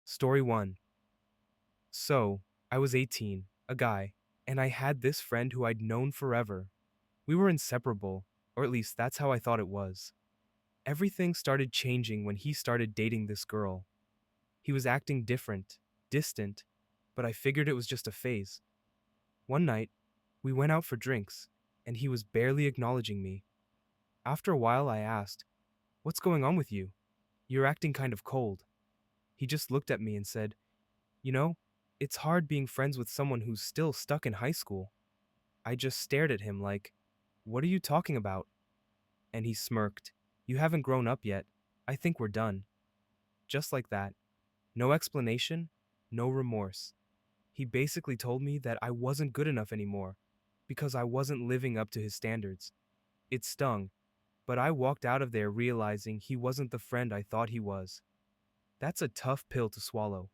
Story 1. So, I was 18, a guy, and I had this friend who I'd known forever. We were inseparable, or at least that's how I thought it was. Everything started changing when he started dating this girl. He was acting different, distant, but I figured it was just a phase. One night, we went out for drinks, and he was barely acknowledging me. After a while, I asked, "What's going on with you? You're acting kind of cold." He just looked at me and said, "You know, it's hard being friends with someone who's still stuck in high school." I just stared at him like, "What are you talking about?" And he smirked. "You haven't grown up yet. I think we're done." Just like that. No explanation, no remorse. He basically told me that I wasn't good enough anymore because I wasn't living up to his standards. It stung, but I walked out of there realizing he wasn't the friend I thought he was. That's a tough pill to swallow.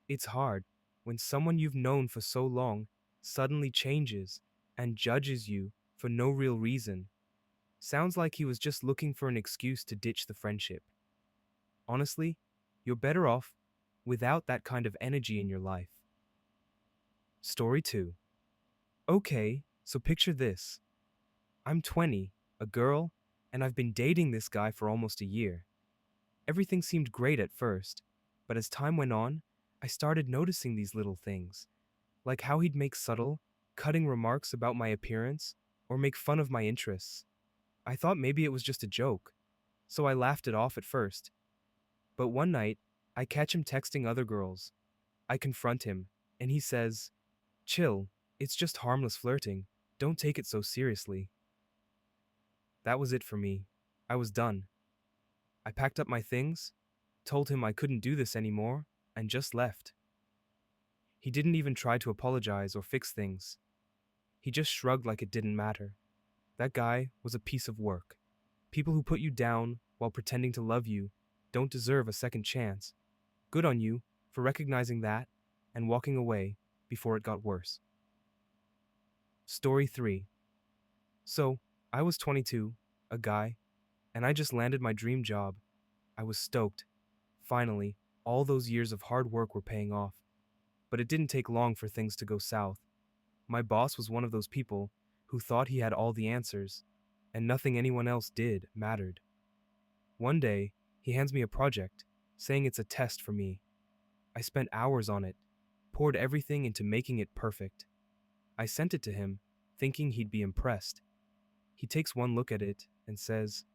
It's hard when someone you've known for so long suddenly changes and judges you for no real reason. Sounds like he was just looking for an excuse to ditch the friendship. Honestly, you're better off without that kind of energy in your life. Story 2. Okay, so picture this. I'm 20, a girl, and I've been dating this guy for almost a year. Everything seemed great at first, but as time went on, I started noticing these little things, like how he'd make subtle, cutting remarks about my appearance or make fun of my interests. I thought maybe it was just a joke, so I laughed it off at first. But one night, I catch him texting other girls. I confront him, and he says, "Chill, it's just harmless flirting. Don't take it so seriously." That was it for me. I was done. I packed up my things, told him I couldn't do this anymore, and just left. He didn't even try to apologize or fix things. He just shrugged like it didn't matter. That guy was a piece of work. People who put you down while pretending to love you don't deserve a second chance. Good on you for recognizing that and walking away before it got worse. Story 3. So, I was 22, a guy, and I just landed my dream job. I was stoked. Finally, all those years of hard work were paying off. But it didn't take long for things to go south. My boss was one of those people who thought he had all the answers, and nothing anyone else did mattered. One day, he hands me a project, saying it's a test for me. I spent hours on it, poured everything into making it perfect. I sent it to him, thinking he'd be impressed. He takes one look at it and says,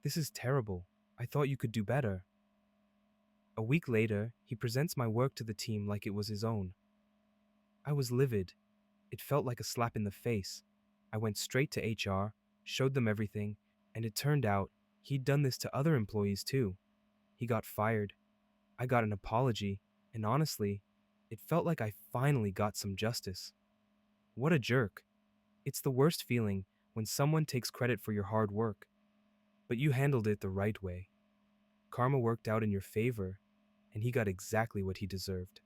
"This is terrible. I thought you could do better." A week later, he presents my work to the team like it was his own. I was livid. It felt like a slap in the face. I went straight to HR, showed them everything, and it turned out he'd done this to other employees too. He got fired. I got an apology, and honestly, it felt like I finally got some justice. What a jerk. It's the worst feeling when someone takes credit for your hard work. But you handled it the right way. Karma worked out in your favor, and he got exactly what he deserved.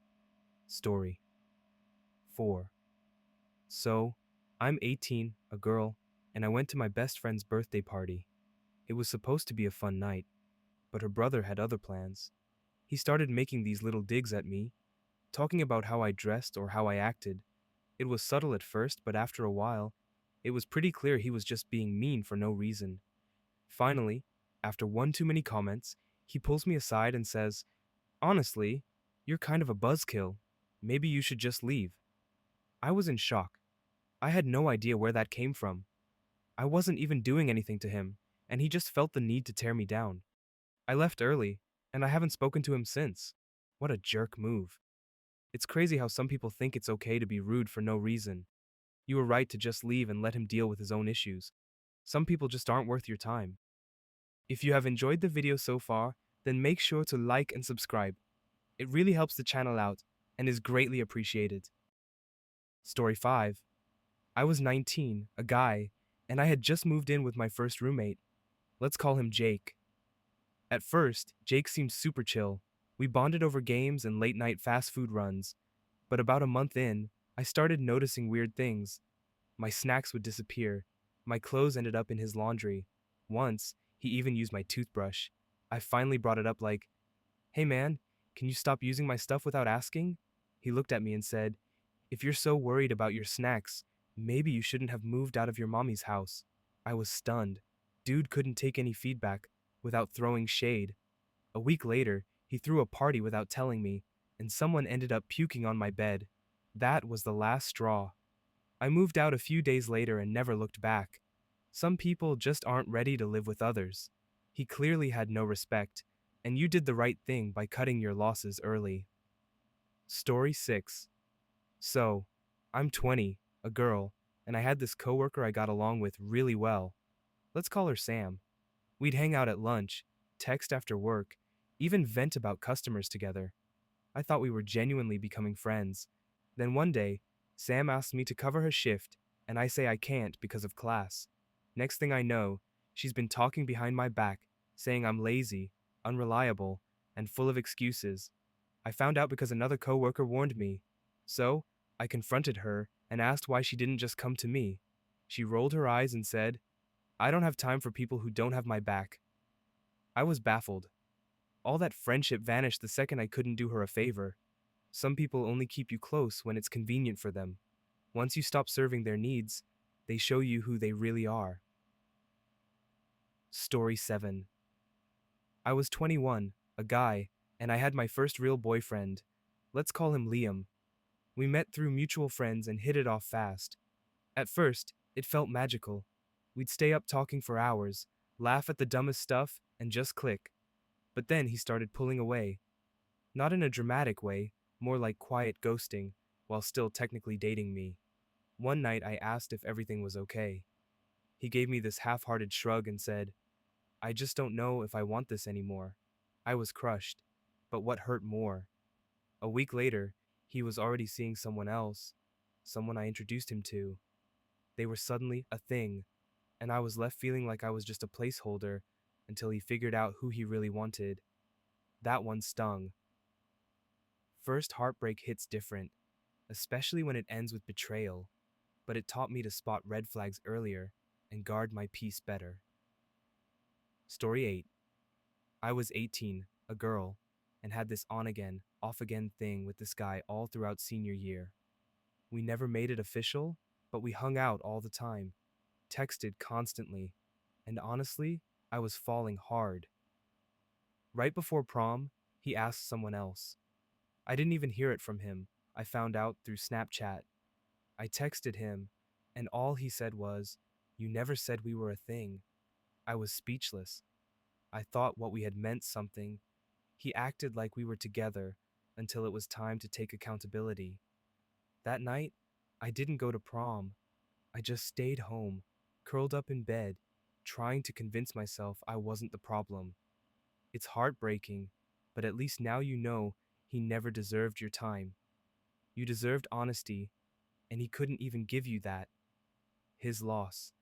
Story 4. So, I'm 18, a girl, and I went to my best friend's birthday party. It was supposed to be a fun night, but her brother had other plans. He started making these little digs at me, talking about how I dressed or how I acted. It was subtle at first, but after a while, it was pretty clear he was just being mean for no reason. Finally, after one too many comments, he pulls me aside and says, "Honestly, you're kind of a buzzkill. Maybe you should just leave." I was in shock. I had no idea where that came from. I wasn't even doing anything to him, and he just felt the need to tear me down. I left early, and I haven't spoken to him since. What a jerk move. It's crazy how some people think it's okay to be rude for no reason. You were right to just leave and let him deal with his own issues. Some people just aren't worth your time. If you have enjoyed the video so far, then make sure to like and subscribe. It really helps the channel out and is greatly appreciated. Story 5. I was 19, a guy, and I had just moved in with my first roommate. Let's call him Jake. At first, Jake seemed super chill. We bonded over games and late-night fast food runs. But about a month in, I started noticing weird things. My snacks would disappear. My clothes ended up in his laundry. Once, he even used my toothbrush. I finally brought it up like, "Hey man, Can you stop using my stuff without asking? He looked at me and said, If you're so worried about your snacks, maybe you shouldn't have moved out of your mommy's house. I was stunned. Dude couldn't take any feedback without throwing shade. A week later, he threw a party without telling me, and someone ended up puking on my bed. That was the last straw. I moved out a few days later and never looked back. Some people just aren't ready to live with others. He clearly had no respect, and you did the right thing by cutting your losses early. Story 6. So, I'm 20, a girl, and I had this coworker I got along with really well. Let's call her Sam. We'd hang out at lunch, text after work, even vent about customers together. I thought we were genuinely becoming friends. Then one day, Sam asked me to cover her shift, and I say I can't because of class. Next thing I know, she's been talking behind my back, saying I'm lazy, unreliable, and full of excuses. I found out because another coworker warned me. So, I confronted her and asked why she didn't just come to me. She rolled her eyes and said, I don't have time for people who don't have my back. I was baffled. All that friendship vanished the second I couldn't do her a favor. Some people only keep you close when it's convenient for them. Once you stop serving their needs, they show you who they really are. Story 7. I was 21, a guy, and I had my first real boyfriend. Let's call him Liam. We met through mutual friends and hit it off fast. At first, it felt magical. We'd stay up talking for hours, laugh at the dumbest stuff, and just click. But then he started pulling away. Not in a dramatic way, more like quiet ghosting, while still technically dating me. One night I asked if everything was okay. He gave me this half-hearted shrug and said, I just don't know if I want this anymore. I was crushed. But what hurt more? A week later, he was already seeing someone else, someone I introduced him to. They were suddenly a thing, and I was left feeling like I was just a placeholder until he figured out who he really wanted. That one stung. First heartbreak hits different, especially when it ends with betrayal, but it taught me to spot red flags earlier and guard my peace better. Story 8. I was 18, a girl, and had this on again, off again thing with this guy all throughout senior year. We never made it official, but we hung out all the time, texted constantly, and honestly, I was falling hard. Right before prom, he asked someone else. I didn't even hear it from him. I found out through Snapchat. I texted him, and all he said was, You never said we were a thing. I was speechless. I thought what we had meant something. He acted like we were together until it was time to take accountability. That night, I didn't go to prom. I just stayed home, curled up in bed, trying to convince myself I wasn't the problem. It's heartbreaking, but at least now you know he never deserved your time. You deserved honesty, and he couldn't even give you that. His loss.